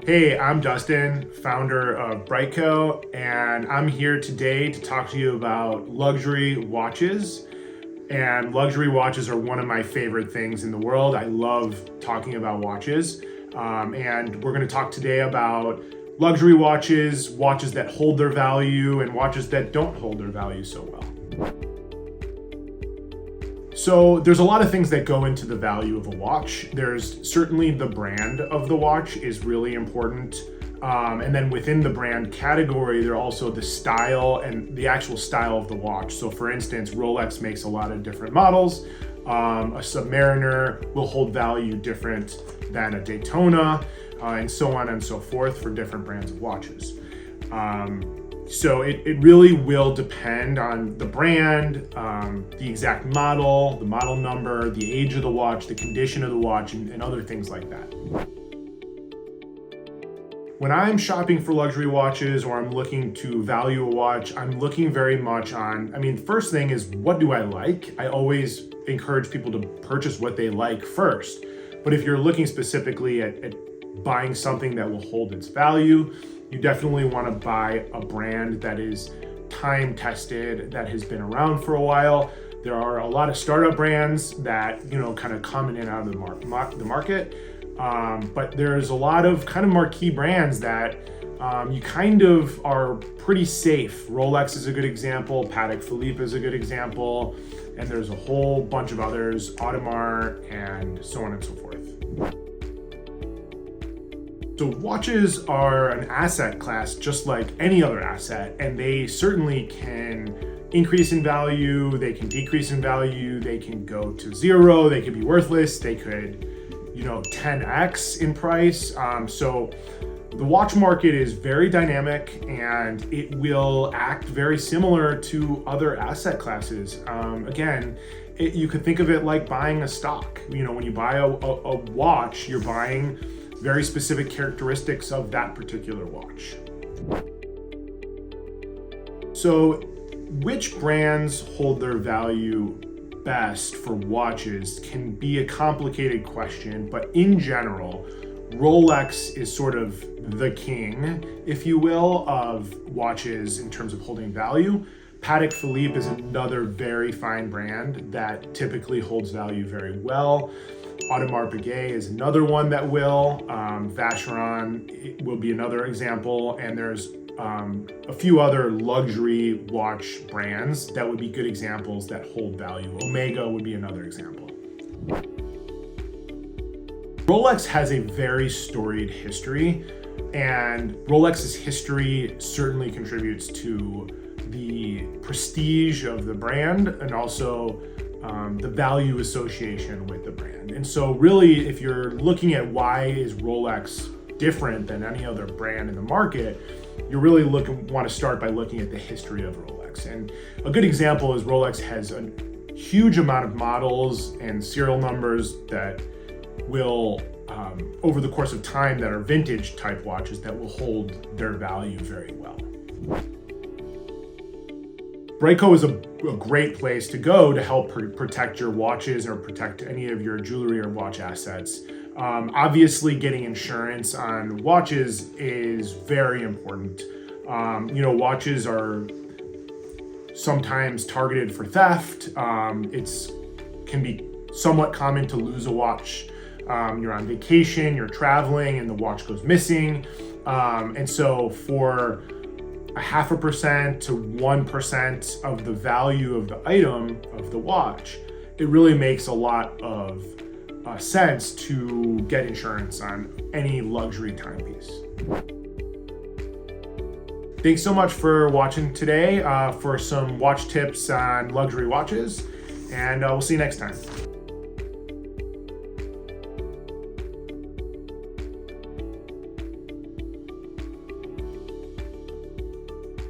Hey, I'm Dustin, founder of BriteCo, and I'm here today to talk to you about luxury watches. And luxury watches are one of my favorite things in the world. I love talking about watches. And we're going to talk today about luxury watches, watches that hold their value, and watches that don't hold their value so well. So there's a lot of things that go into the value of a watch. There's certainly the brand of the watch is really important. And then within the brand category, there are also the style and the actual style of the watch. So for instance, Rolex makes a lot of different models. A Submariner will hold value different than a Daytona, and so on and so forth for different brands of watches. So it really will depend on the brand, the exact model, the model number, the age of the watch, the condition of the watch, and other things like that. When I'm shopping for luxury watches or I'm looking to value a watch, I'm looking very much on, first thing is, what do I like? I always encourage people to purchase what they like first. But if you're looking specifically at buying something that will hold its value, you definitely want to buy a brand that is time tested, that has been around for a while. There are a lot of startup brands that, kind of come in and out of the market. But there's a lot of kind of marquee brands that you kind of are pretty safe. Rolex is a good example. Patek Philippe is a good example. And there's a whole bunch of others, Audemars, and so on and so forth. So watches are an asset class just like any other asset, and they certainly can increase in value, they can decrease in value, they can go to zero, they could be worthless, they could 10x in price. So the watch market is very dynamic and it will act very similar to other asset classes. You could think of it like buying a stock. When you buy a watch, you're buying very specific characteristics of that particular watch. So which brands hold their value best for watches can be a complicated question, but in general, Rolex is sort of the king, if you will, of watches in terms of holding value. Patek Philippe is another very fine brand that typically holds value very well. Audemars Piguet is another one that will. Vacheron will be another example, and there's a few other luxury watch brands that would be good examples that hold value. Omega would be another example. Rolex has a very storied history, and Rolex's history certainly contributes to the prestige of the brand and also the value association with the brand. And so really, if you're looking at why is Rolex different than any other brand in the market, you really want to start by looking at the history of Rolex. And a good example is Rolex has a huge amount of models and serial numbers that will, over the course of time, that are vintage type watches that will hold their value very well. BriteCo is a great place to go to help protect your watches or protect any of your jewelry or watch assets. Obviously, getting insurance on watches is very important. Watches are sometimes targeted for theft. It can be somewhat common to lose a watch. You're on vacation, you're traveling, and the watch goes missing. And so for 0.5% to 1% of the value of the item of the watch, it really makes a lot of sense to get insurance on any luxury timepiece. Thanks so much for watching today for some watch tips on luxury watches, and we'll see you next time.